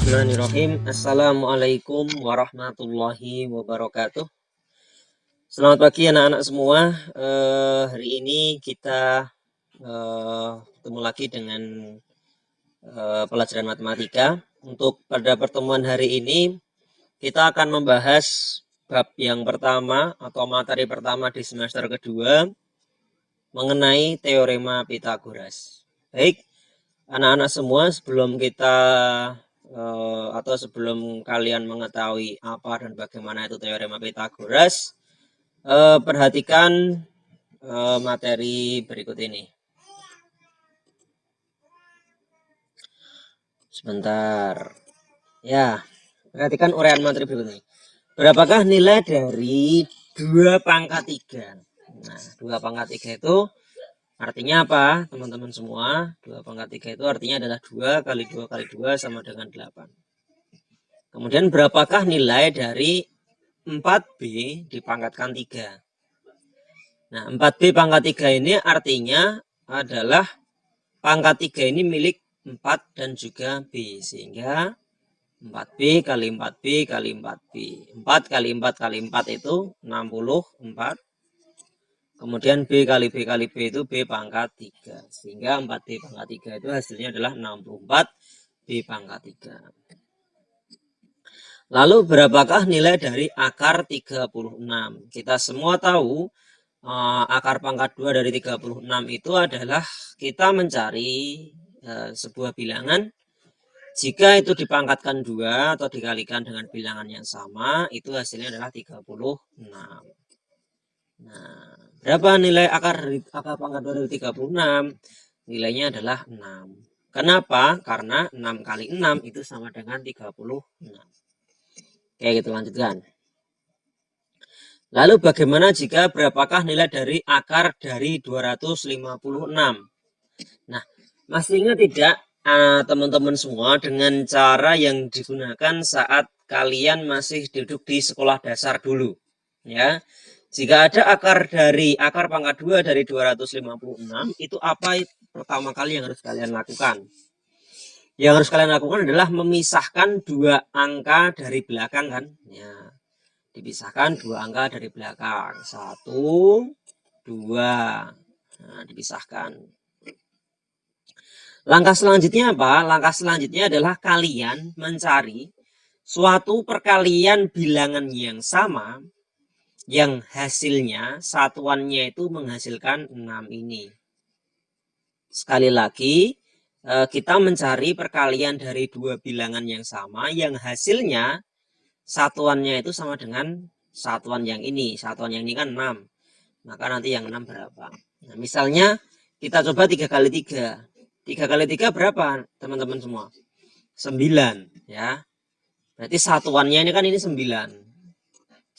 Bismillahirrahmanirrahim. Assalamualaikum warahmatullahi wabarakatuh. Selamat pagi anak-anak semua. Hari ini kita ketemu lagi dengan pelajaran matematika. Untuk pada pertemuan hari ini kita akan membahas bab yang pertama atau materi pertama di semester kedua mengenai teorema Pythagoras. Baik, anak-anak semua, sebelum kita atau sebelum kalian mengetahui apa dan bagaimana itu teorema Pythagoras, perhatikan materi berikut ini. Sebentar. Ya, perhatikan uraian materi berikut ini. Berapakah nilai dari 2 pangkat 3? Nah, 2 pangkat 3 itu artinya apa, teman-teman semua? 2 pangkat 3 itu artinya adalah 2 kali 2 kali 2 sama dengan 8. Kemudian berapakah nilai dari 4B dipangkatkan 3? Nah, 4B pangkat 3 ini artinya adalah pangkat 3 ini milik 4 dan juga B. Sehingga 4B kali 4B kali 4B. 4 kali 4 kali 4 itu 64. Kemudian B kali B kali B itu B pangkat 3. Sehingga 4B pangkat 3 itu hasilnya adalah 64 B pangkat 3. Lalu berapakah nilai dari akar 36? Kita semua tahu akar pangkat 2 dari 36 itu adalah kita mencari sebuah bilangan. Jika itu dipangkatkan 2 atau dikalikan dengan bilangan yang sama, itu hasilnya adalah 36. Nah, berapa nilai akar pangkat 2 dari 36? Nilainya adalah 6. Kenapa? Karena 6 kali 6 itu sama dengan 36. Oke, kita lanjutkan. Lalu bagaimana jika berapakah nilai dari akar dari 256? Nah, masih ingat tidak teman-teman semua dengan cara yang digunakan saat kalian masih duduk di sekolah dasar dulu? Ya. Jika ada akar pangkat 2 dari 256, itu apa pertama kali yang harus kalian lakukan? Yang harus kalian lakukan adalah memisahkan 2 angka dari belakang, kan? Ya. Dipisahkan 2 angka dari belakang. 1, 2. Nah, dipisahkan. Langkah selanjutnya apa? Langkah selanjutnya adalah kalian mencari suatu perkalian bilangan yang sama yang hasilnya satuannya itu menghasilkan 6 ini. Sekali lagi, kita mencari perkalian dari 2 bilangan yang sama yang hasilnya satuannya itu sama dengan satuan yang ini. Satuan yang ini kan 6. Maka nanti yang 6 berapa? Nah, misalnya kita coba 3 kali 3. 3 kali 3 berapa teman-teman semua? 9, ya. Berarti satuannya ini kan ini 9.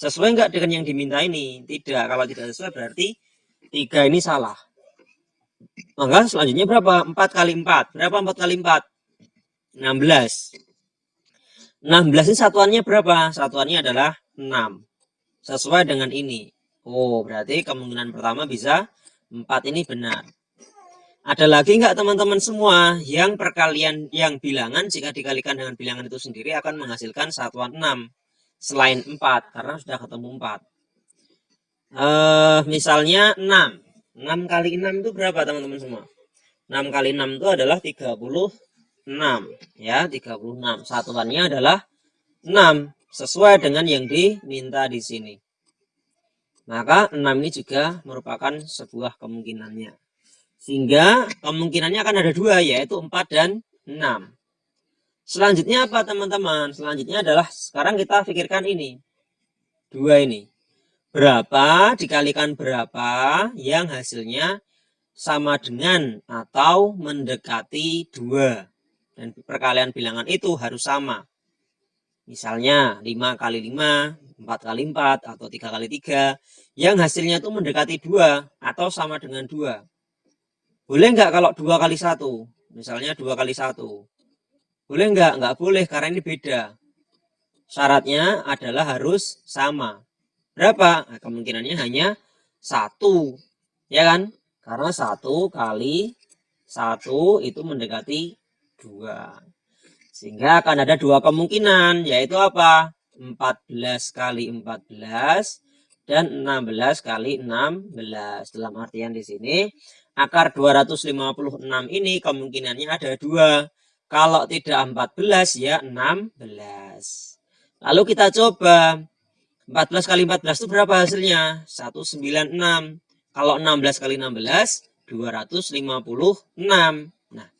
Sesuai enggak dengan yang diminta ini? Tidak. Kalau tidak sesuai berarti 3 ini salah. Maka selanjutnya berapa? 4 kali 4. Berapa 4 kali 4? 16. 16 ini satuannya berapa? Satuannya adalah 6. Sesuai dengan ini. Oh, berarti kemungkinan pertama bisa 4 ini benar. Ada lagi enggak teman-teman semua yang perkalian yang bilangan jika dikalikan dengan bilangan itu sendiri akan menghasilkan satuan 6 selain 4 karena sudah ketemu 4. Misalnya 6. 6 kali 6 itu berapa teman-teman semua? 6 kali 6 itu adalah 36. Ya, 36. Satuannya adalah 6 sesuai dengan yang diminta di sini. Maka 6 ini juga merupakan sebuah kemungkinannya. Sehingga kemungkinannya akan ada 2, yaitu 4 dan 6. Selanjutnya apa teman-teman? Selanjutnya adalah sekarang kita pikirkan ini. 2 ini. Berapa dikalikan berapa yang hasilnya sama dengan atau mendekati 2. Dan perkalian bilangan itu harus sama. Misalnya 5 kali 5, 4 kali 4, atau 3 kali 3. Yang hasilnya itu mendekati 2 atau sama dengan 2. Boleh enggak kalau 2 kali 1? Misalnya 2 kali 1. Boleh enggak? Enggak boleh karena ini beda. Syaratnya adalah harus sama. Berapa? Nah, kemungkinannya hanya 1. Ya kan? Karena 1 kali 1 itu mendekati 2. Sehingga akan ada dua kemungkinan, yaitu apa? 14 kali 14 dan 16 kali 16. Dalam artian di sini akar 256 ini kemungkinannya ada dua. Kalau tidak 14 ya 16. Lalu kita coba 14 kali 14 itu berapa hasilnya? 196. Kalau 16 kali 16 256. Nah,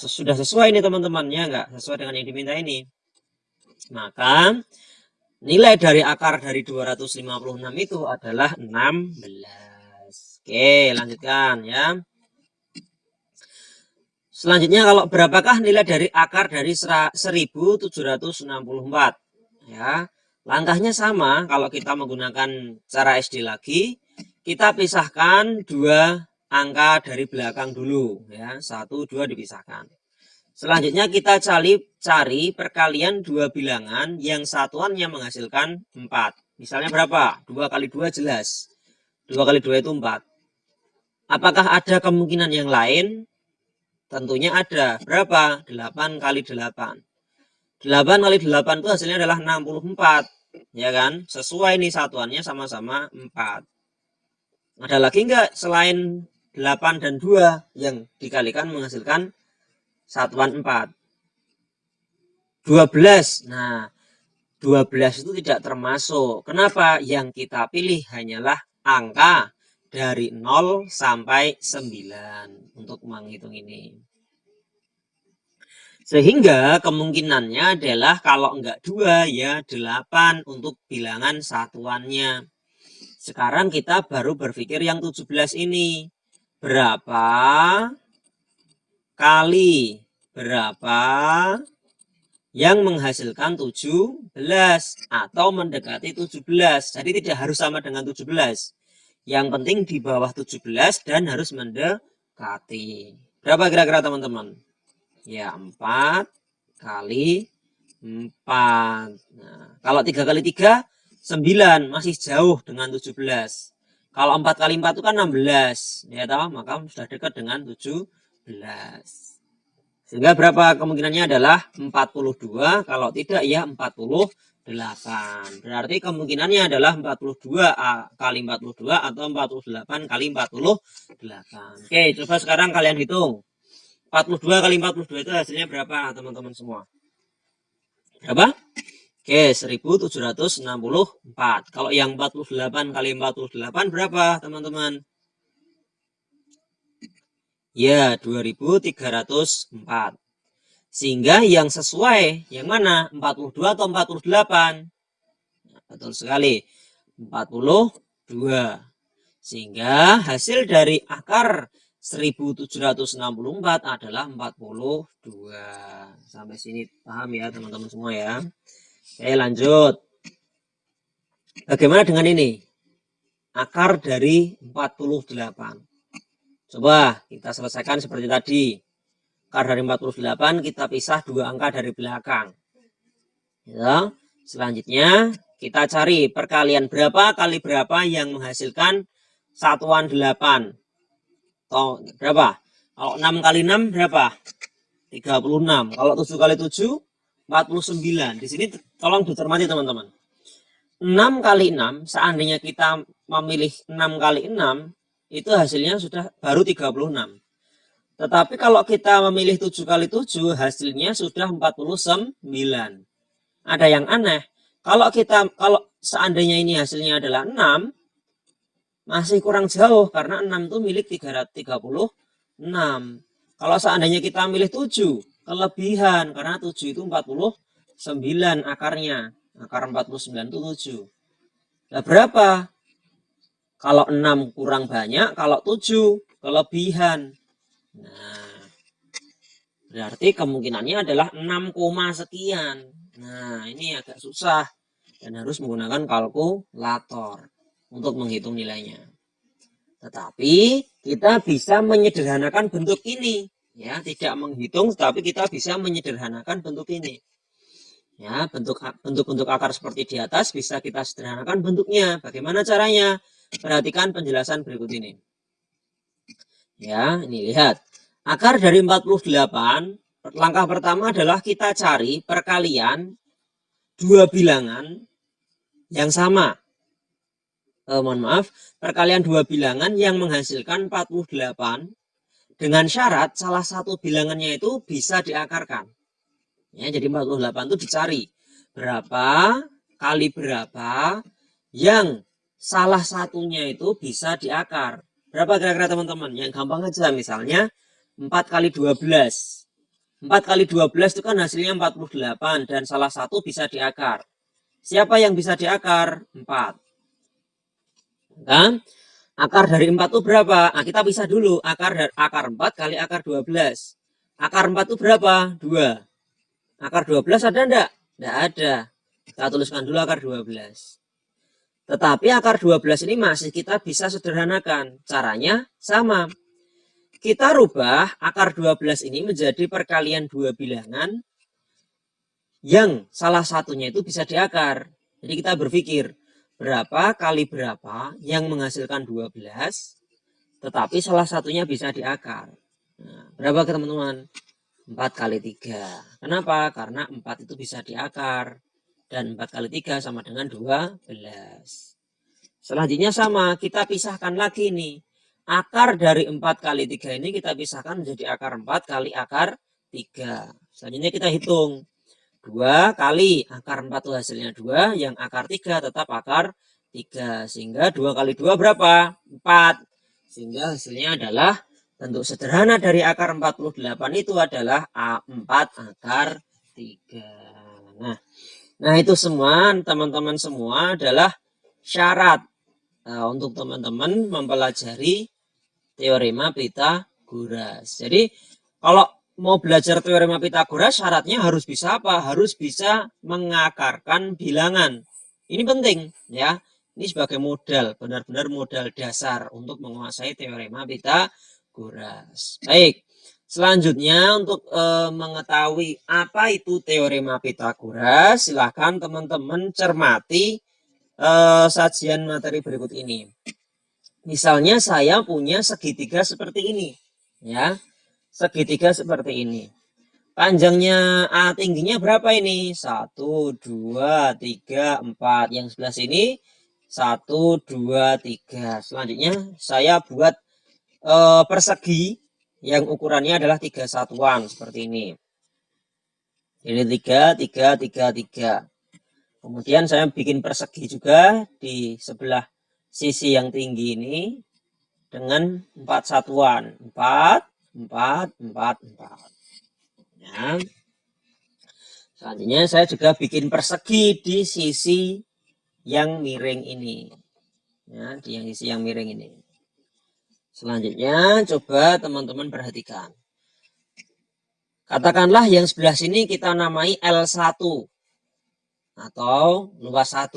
sudah sesuai ini teman-teman, ya enggak? Sesuai dengan yang diminta ini. Maka nilai dari akar dari 256 itu adalah 16. Oke, lanjutkan ya. Selanjutnya, kalau berapakah nilai dari akar dari 1764? Ya, langkahnya sama. Kalau kita menggunakan cara SD lagi, kita pisahkan dua angka dari belakang dulu, ya. 1, 2 dipisahkan. Selanjutnya kita cari perkalian dua bilangan yang satuannya menghasilkan 4. Misalnya berapa? 2 kali 2 jelas. 2 kali 2 itu 4. Apakah ada kemungkinan yang lain? Tentunya ada. Berapa? 8 kali 8. 8 kali 8 itu hasilnya adalah 64. Ya kan? Sesuai nih satuannya sama-sama 4. Ada lagi enggak selain 8 dan 2 yang dikalikan menghasilkan satuan 4? 12. Nah, 12 itu tidak termasuk. Kenapa? Yang kita pilih hanyalah angka dari 0 sampai 9 untuk menghitung ini. Sehingga kemungkinannya adalah kalau enggak 2 ya 8 untuk bilangan satuannya. Sekarang kita baru berpikir yang 17 ini. Berapa kali berapa yang menghasilkan 17 atau mendekati 17. Jadi tidak harus sama dengan 17. Yang penting di bawah 17 dan harus mendekati. Berapa kira-kira teman-teman? Ya 4 kali 4. Nah, kalau 3 kali 3 9, masih jauh dengan 17. Kalau 4 kali 4 itu kan 16, ya tahu, maka sudah dekat dengan 17. Sehingga berapa kemungkinannya adalah 42, kalau tidak ya 48. Berarti kemungkinannya adalah 42 kali 42 atau 48 kali 48. Oke, coba sekarang kalian hitung. 42 kali 42 itu hasilnya berapa teman-teman semua? Berapa? Oke, 1764. Kalau yang 48 kali 48 berapa teman-teman? Ya, 2304. Sehingga yang sesuai yang mana? 42 atau 48? Nah, betul sekali. 42. Sehingga hasil dari akar 1764 adalah 42. Sampai sini paham ya teman-teman semua ya. Oke, lanjut. Bagaimana dengan ini? Akar dari 48. Coba kita selesaikan seperti tadi. Akar dari 48 kita pisah dua angka dari belakang. Ya. Selanjutnya kita cari perkalian berapa kali berapa yang menghasilkan satuan 8. Atau berapa? Kalau 6 kali 6 berapa? 36. Kalau 7 kali 7 49. Di sini tolong dicermati teman-teman. 6 kali 6, seandainya kita memilih 6 kali 6, itu hasilnya sudah baru 36. Tetapi kalau kita memilih 7 kali 7, hasilnya sudah 49. Ada yang aneh. Kalau seandainya ini hasilnya adalah 6, masih kurang jauh karena 6 itu milik 336. Kalau seandainya kita milih 7, kelebihan karena 7 itu 49 akarnya. Akar 49 itu 7. Nah, berapa? Kalau 6 kurang banyak, kalau 7 kelebihan. Nah, berarti kemungkinannya adalah 6, sekian. Nah, ini agak susah dan harus menggunakan kalkulator untuk menghitung nilainya. Tetapi kita bisa menyederhanakan bentuk ini. Ya, tidak menghitung, tetapi kita bisa menyederhanakan bentuk ini. Ya, bentuk akar seperti di atas bisa kita sederhanakan bentuknya. Bagaimana caranya? Perhatikan penjelasan berikut ini. Ya, ini lihat. Akar dari 48 langkah pertama adalah kita cari perkalian dua bilangan yang sama. Mohon maaf, perkalian dua bilangan yang menghasilkan 48 dengan syarat salah satu bilangannya itu bisa diakarkan. Ya, jadi 48 itu dicari berapa kali berapa yang salah satunya itu bisa diakar. Berapa kira-kira teman-teman? Yang gampang aja, misalnya 4 kali 12. 4 kali 12 itu kan hasilnya 48 dan salah satu bisa diakar. Siapa yang bisa diakar? 4. Kan? Akar dari 4 itu berapa? Nah, kita pisah dulu. Akar 4 kali akar 12. Akar 4 itu berapa? 2. Akar 12 ada enggak? Enggak ada. Kita tuliskan dulu akar 12. Tetapi akar 12 ini masih kita bisa sederhanakan. Caranya sama. Kita rubah akar 12 ini menjadi perkalian dua bilangan yang salah satunya itu bisa diakar. Jadi kita berpikir, berapa kali berapa yang menghasilkan 12, tetapi salah satunya bisa diakar. Nah, berapa ke teman-teman? 4 kali 3. Kenapa? Karena 4 itu bisa diakar. Dan 4 kali 3 sama dengan 12. Selanjutnya sama, kita pisahkan lagi nih. Akar dari 4 kali 3 ini kita pisahkan menjadi akar 4 kali akar 3. Selanjutnya kita hitung. 2 kali akar 4 itu hasilnya 2, yang akar 3 tetap akar 3. Sehingga 2 kali 2 berapa? 4. Sehingga hasilnya adalah bentuk sederhana dari akar 48 itu adalah A4 akar 3. Nah itu semua teman-teman semua adalah syarat untuk teman-teman mempelajari teorema Pitagoras. Jadi kalau mau belajar teorema Pitagoras syaratnya harus bisa apa? Harus bisa mengakarkan bilangan. Ini penting ya. Ini sebagai modal, benar-benar modal dasar untuk menguasai teorema Pitagoras. Baik. Selanjutnya untuk mengetahui apa itu teorema Pitagoras, silahkan teman-teman cermati sajian materi berikut ini. Misalnya saya punya segitiga seperti ini, ya, segitiga seperti ini. Panjangnya A tingginya berapa ini? 1, 2, 3, 4. Yang sebelah sini 1, 2, 3. Selanjutnya saya buat persegi yang ukurannya adalah 3 satuan seperti ini. Ini 3, 3, 3, 3. Kemudian saya bikin persegi juga di sebelah sisi yang tinggi ini dengan 4 satuan. 4, 4, 4, 4. Ya. Selanjutnya saya juga bikin persegi di sisi yang miring ini. Ya, di sisi yang miring ini. Selanjutnya coba teman-teman perhatikan. Katakanlah yang sebelah sini kita namai L1 atau luas 1.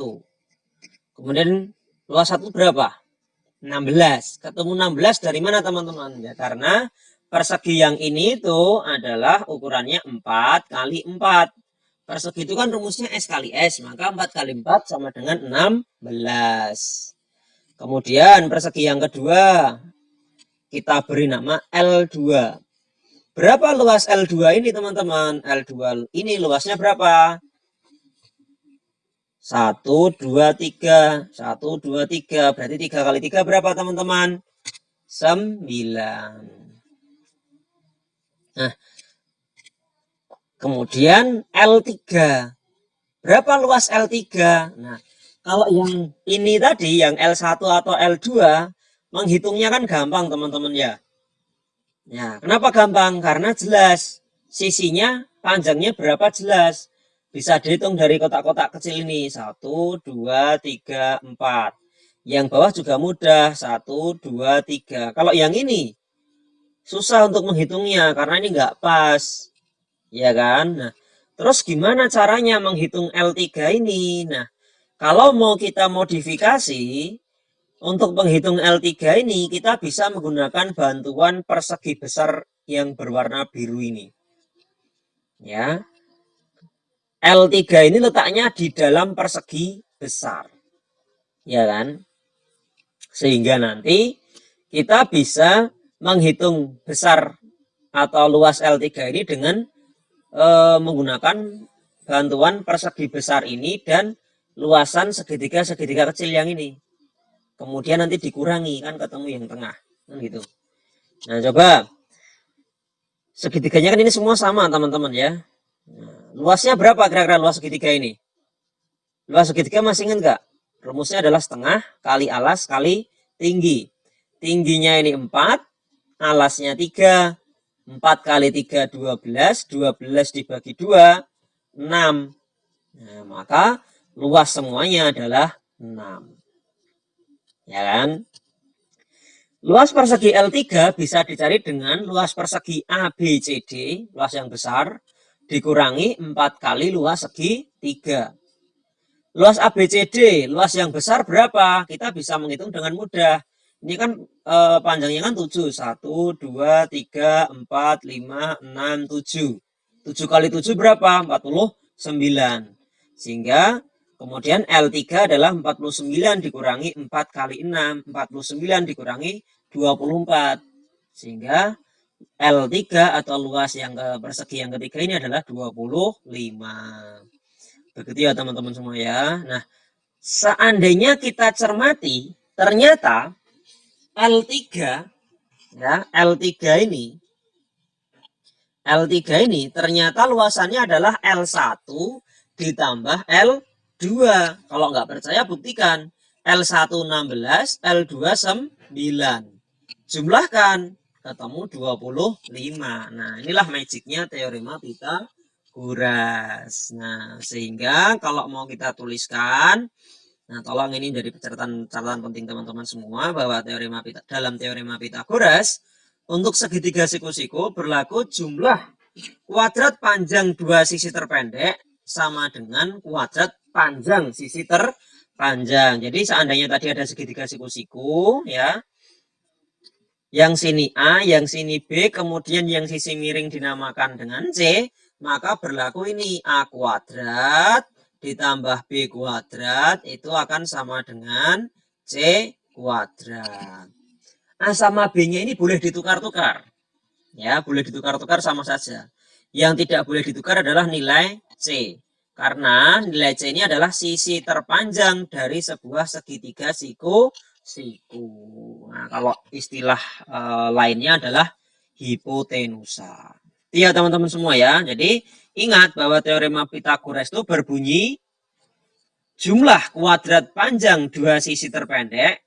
Kemudian luas 1 berapa? 16. Ketemu 16 dari mana teman-teman? Ya karena persegi yang ini itu adalah ukurannya 4 kali 4. Persegi itu kan rumusnya S kali S, maka 4 kali 4 sama dengan 16. Kemudian persegi yang kedua kita beri nama L2. Berapa luas L2 ini teman-teman? L2 ini luasnya berapa? 1, 2, 3. 1, 2, 3. Berarti 3 kali 3 berapa teman-teman? 9. Nah, kemudian L3. Berapa luas L3? Nah, kalau yang ini tadi, yang L1 atau L2, menghitungnya kan gampang teman-teman ya. Ya, kenapa gampang? Karena jelas. Sisinya, panjangnya berapa jelas. Bisa dihitung dari kotak-kotak kecil ini. 1, 2, 3, 4. Yang bawah juga mudah. 1, 2, 3. Kalau yang ini, susah untuk menghitungnya. Karena ini nggak pas. Ya kan? Nah, terus gimana caranya menghitung L3 ini? Nah, kalau mau kita modifikasi, untuk menghitung L3 ini, kita bisa menggunakan bantuan persegi besar yang berwarna biru ini. Ya, L3 ini letaknya di dalam persegi besar. Ya kan? Sehingga nanti kita bisa menghitung besar atau luas L3 ini dengan menggunakan bantuan persegi besar ini dan luasan segitiga-segitiga kecil yang ini. Kemudian nanti dikurangi, kan ketemu yang tengah. Kan gitu. Nah, coba. Segitiganya kan ini semua sama, teman-teman ya. Nah, luasnya berapa kira-kira luas segitiga ini? Luas segitiga masih ingat nggak? Rumusnya adalah setengah kali alas kali tinggi. Tingginya ini 4, alasnya 3. 4 kali 3, 12. 12 dibagi 2, 6. Nah, maka luas semuanya adalah 6. Ya kan? Luas persegi L3 bisa dicari dengan luas persegi ABCD, luas yang besar, dikurangi 4 kali luas segi 3. Luas ABCD, luas yang besar berapa? Kita bisa menghitung dengan mudah. Ini kan panjangnya kan 7. 1, 2, 3, 4, 5, 6, 7. 7 kali 7 berapa? 49. Sehingga kemudian L3 adalah 49 dikurangi 4 kali 6. 49 dikurangi 24. Sehingga L3 atau luas yang persegi yang ketiga ini adalah 25. Begitu ya teman-teman semua ya. Nah, seandainya kita cermati, ternyata L3 ya, L3 ini ternyata luasannya adalah L1 ditambah L2. Kalau nggak percaya buktikan. L1 16, L2 9. Jumlahkan, ketemu 25. Nah, inilah magicnya teorema Pythagoras. Nah, sehingga kalau mau kita tuliskan, nah tolong ini jadi catatan penting teman-teman semua, bahwa dalam teorema Pythagoras, untuk segitiga siku-siku berlaku jumlah kuadrat panjang dua sisi terpendek sama dengan kuadrat panjang sisi terpanjang. Jadi seandainya tadi ada segitiga siku-siku ya, yang sini A, yang sini B, kemudian yang sisi miring dinamakan dengan C, maka berlaku ini A kuadrat ditambah B kuadrat itu akan sama dengan C kuadrat. A sama B-nya ini boleh ditukar-tukar. Ya, boleh ditukar-tukar sama saja. Yang tidak boleh ditukar adalah nilai C. Karena nilai C ini adalah sisi terpanjang dari sebuah segitiga siku. Nah, kalau istilah lainnya adalah hipotenusa. Iya teman-teman semua ya. Jadi ingat bahwa teorema Pythagoras itu berbunyi jumlah kuadrat panjang dua sisi terpendek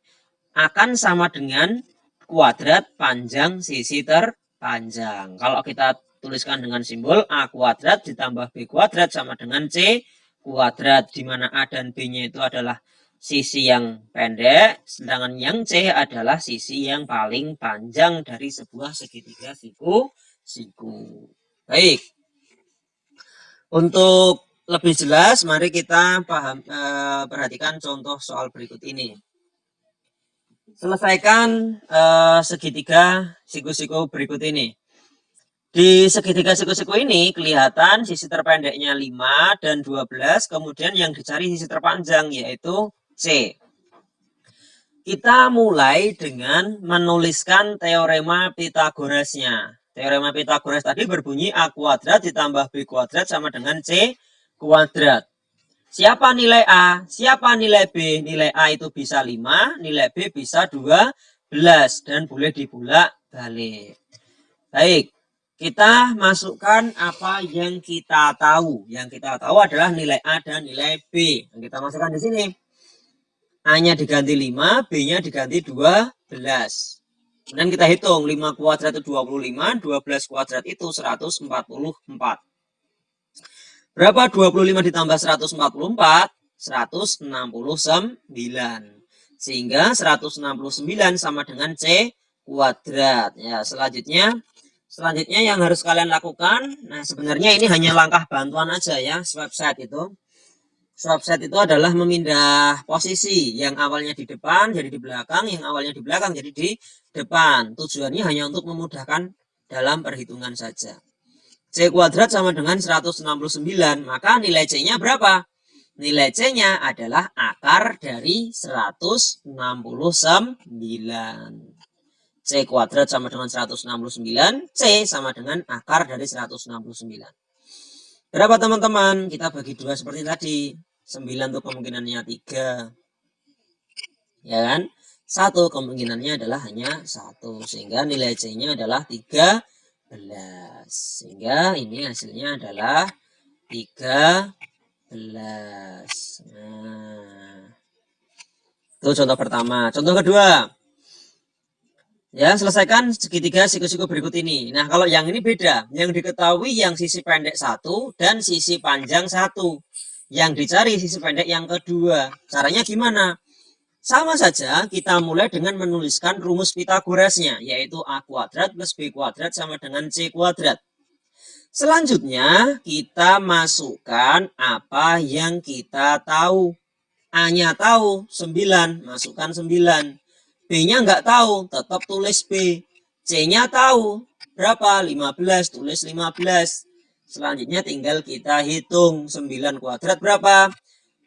akan sama dengan kuadrat panjang sisi terpanjang. Kalau kita tuliskan dengan simbol A kuadrat ditambah B kuadrat sama dengan C kuadrat, di mana A dan B-nya itu adalah sisi yang pendek, sedangkan yang C adalah sisi yang paling panjang dari sebuah segitiga siku. Baik. Untuk lebih jelas, mari kita perhatikan contoh soal berikut ini. Selesaikan segitiga siku-siku berikut ini. Di segitiga siku-siku ini kelihatan sisi terpendeknya 5 dan 12, kemudian yang dicari sisi terpanjang yaitu C. Kita mulai dengan menuliskan teorema Pythagorasnya. Teorema Pythagoras tadi berbunyi A kuadrat ditambah B kuadrat sama dengan C kuadrat. Siapa nilai A? Siapa nilai B? Nilai A itu bisa 5, nilai B bisa 12, dan boleh dibolak-balik. Baik. Kita masukkan apa yang kita tahu. Yang kita tahu adalah nilai A dan nilai B. Yang kita masukkan di sini. A-nya diganti 5, B-nya diganti 12. Kemudian kita hitung, 5 kuadrat itu 25, 12 kuadrat itu 144. Berapa 25 ditambah 144? 169. Sehingga 169 sama dengan C kuadrat. Ya, selanjutnya yang harus kalian lakukan, nah sebenarnya ini hanya langkah bantuan aja ya, swap set itu. Swap set itu adalah memindah posisi, yang awalnya di depan jadi di belakang, yang awalnya di belakang jadi di depan. Tujuannya hanya untuk memudahkan dalam perhitungan saja. C kuadrat sama dengan 169, maka nilai C-nya berapa? Nilai C-nya adalah akar dari 169. C kuadrat sama dengan 169, C sama dengan akar dari 169. Berapa teman-teman? Kita bagi 2 seperti tadi. 9 tuh kemungkinannya 3. Ya kan? 1 kemungkinannya adalah hanya 1. Sehingga nilai C-nya adalah 13. Sehingga ini hasilnya adalah 13. Nah, itu contoh pertama. Contoh kedua. Ya, selesaikan segitiga siku-siku berikut ini. Nah, kalau yang ini beda. Yang diketahui yang sisi pendek 1 dan sisi panjang 1. Yang dicari sisi pendek yang kedua. Caranya gimana? Sama saja, kita mulai dengan menuliskan rumus Pitagorasnya, yaitu A kuadrat plus B kuadrat sama dengan C kuadrat. Selanjutnya, kita masukkan apa yang kita tahu. A-nya tahu, 9, masukkan 9. B-nya nggak tahu, tetap tulis B. C-nya tahu, berapa? 15, tulis 15. Selanjutnya tinggal kita hitung, 9 kuadrat berapa?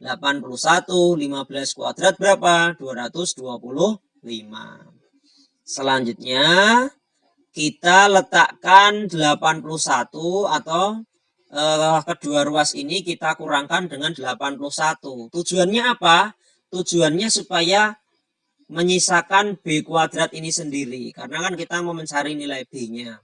81, 15 kuadrat berapa? 225. Selanjutnya, kita letakkan 81 atau kedua ruas ini kita kurangkan dengan 81. Tujuannya apa? Tujuannya supaya menyisakan B kuadrat ini sendiri, karena kan kita mau mencari nilai B-nya.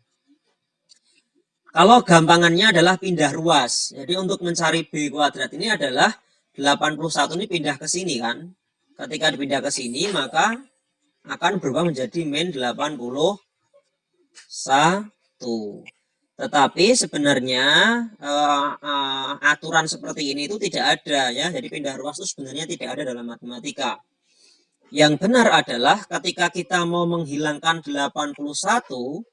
Kalau gampangannya adalah pindah ruas, jadi untuk mencari B kuadrat ini adalah 81 ini pindah ke sini kan. Ketika dipindah ke sini maka akan berubah menjadi min 81. Tetapi sebenarnya aturan seperti ini itu tidak ada ya. Jadi pindah ruas itu sebenarnya tidak ada dalam matematika. Yang benar adalah ketika kita mau menghilangkan 81,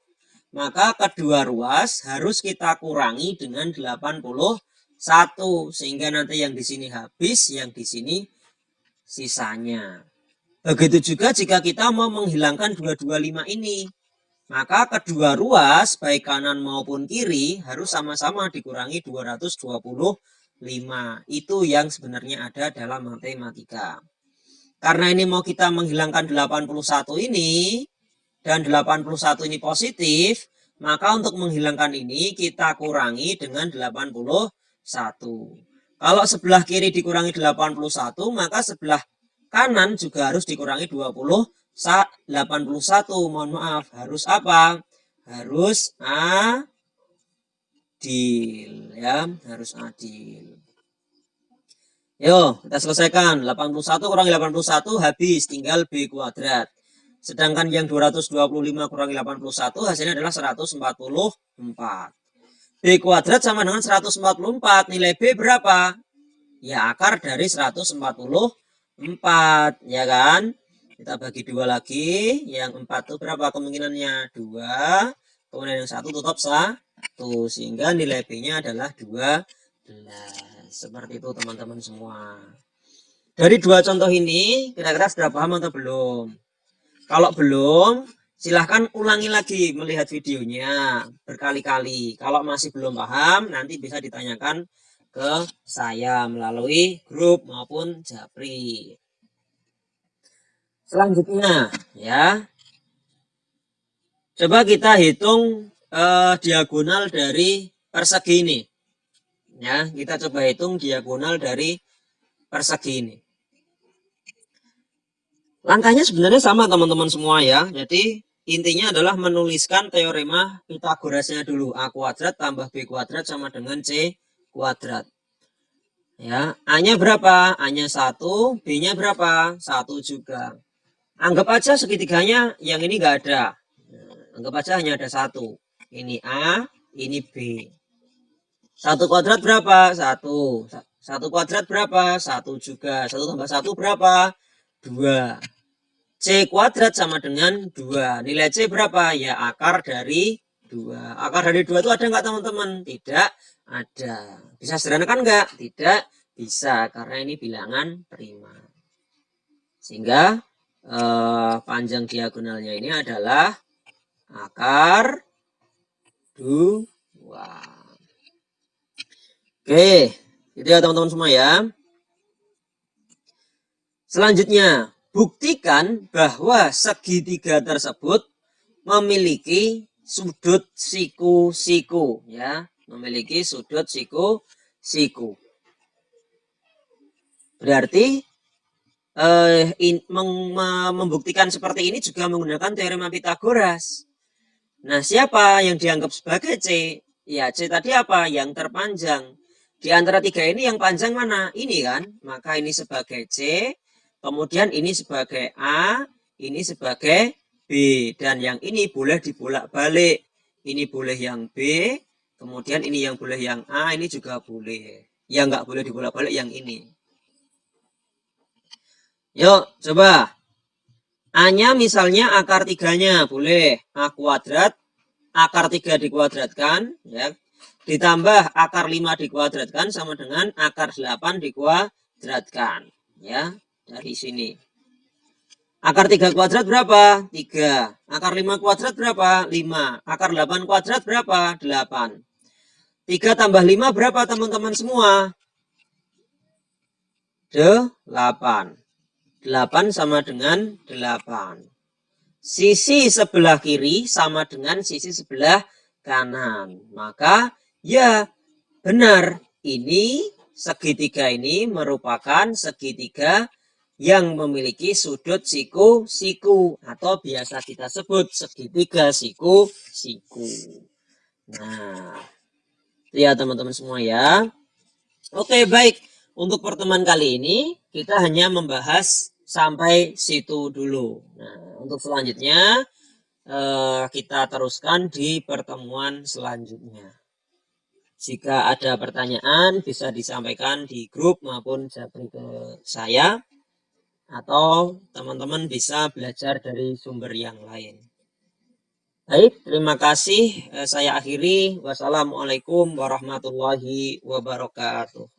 maka kedua ruas harus kita kurangi dengan 81 sehingga nanti yang di sini habis, yang di sini sisanya. Begitu juga jika kita mau menghilangkan 225 ini, maka kedua ruas baik kanan maupun kiri harus sama-sama dikurangi 225. Itu yang sebenarnya ada dalam matematika. Karena ini mau kita menghilangkan 81 ini, dan 81 ini positif, maka untuk menghilangkan ini kita kurangi dengan 81. Kalau sebelah kiri dikurangi 81, maka sebelah kanan juga harus dikurangi 81. Mohon maaf, harus apa? Harus adil ya, harus adil. Yo, kita selesaikan. 81 kurangi 81 habis, tinggal B kuadrat. Sedangkan yang 225 kurangi 81 hasilnya adalah 144. B kuadrat sama dengan 144. Nilai B berapa? Ya akar dari 144. Ya kan? Kita bagi 2 lagi. Yang 4 itu berapa kemungkinannya? 2. Kemudian yang 1 tetap 1. Sehingga nilai B-nya adalah 12. Seperti itu teman-teman semua. Dari 2 contoh ini, kira-kira sudah paham atau belum? Kalau belum, silahkan ulangi lagi melihat videonya berkali-kali. Kalau masih belum paham, nanti bisa ditanyakan ke saya melalui grup maupun Japri. Selanjutnya, ya, coba kita hitung diagonal dari persegi ini. Ya, kita coba hitung diagonal dari persegi ini. Langkahnya sebenarnya sama teman-teman semua ya. Jadi intinya adalah menuliskan teorema Pitagorasnya dulu. A kuadrat tambah B kuadrat sama dengan C kuadrat. Ya, A-nya berapa? A-nya 1, B-nya berapa? 1 juga. Anggap aja segitiganya yang ini enggak ada. Anggap aja hanya ada 1. Ini A, ini B. 1 kuadrat berapa? 1. 1 kuadrat berapa? 1 juga. 1 tambah 1 berapa? 2. C kuadrat sama dengan 2. Nilai C berapa? Ya akar dari 2. Akar dari 2 itu ada nggak teman-teman? Tidak ada. Bisa sederhanakan nggak? Tidak bisa, karena ini bilangan prima. Sehingga panjang diagonalnya ini adalah akar 2. Oke, itu ya teman-teman semua ya. Selanjutnya, buktikan bahwa segitiga tersebut memiliki sudut siku-siku ya, memiliki sudut siku. Berarti membuktikan seperti ini juga menggunakan teorema Pitagoras. Nah, siapa yang dianggap sebagai C? Ya, C tadi apa? Yang terpanjang. Di antara tiga ini yang panjang mana? Ini kan? Maka ini sebagai C, kemudian ini sebagai A, ini sebagai B. Dan yang ini boleh dibolak-balik. Ini boleh yang B, kemudian ini yang boleh yang A, ini juga boleh. Yang nggak boleh dibolak-balik yang ini. Yuk, coba. A-nya misalnya akar 3-nya, boleh. A kuadrat, akar 3 dikuadratkan, ya. Ditambah akar 5 dikuadratkan sama dengan akar 8 dikuadratkan, ya. Dari sini. Akar 3 kuadrat berapa? 3. Akar 5 kuadrat berapa? 5. Akar 8 kuadrat berapa? 8. 3 tambah 5 berapa teman-teman semua? 8. 8 sama dengan 8. Sisi sebelah kiri sama dengan sisi sebelah kanan. Maka ya benar, ini segitiga ini merupakan segitiga yang memiliki sudut siku-siku atau biasa kita sebut segitiga siku-siku. Nah, ya teman-teman semua ya. Oke, baik. Untuk pertemuan kali ini kita hanya membahas sampai situ dulu. Nah, untuk selanjutnya kita teruskan di pertemuan selanjutnya. Jika ada pertanyaan bisa disampaikan di grup maupun japri ke saya, atau teman-teman bisa belajar dari sumber yang lain. Baik, terima kasih. Saya akhiri. Wassalamualaikum warahmatullahi wabarakatuh.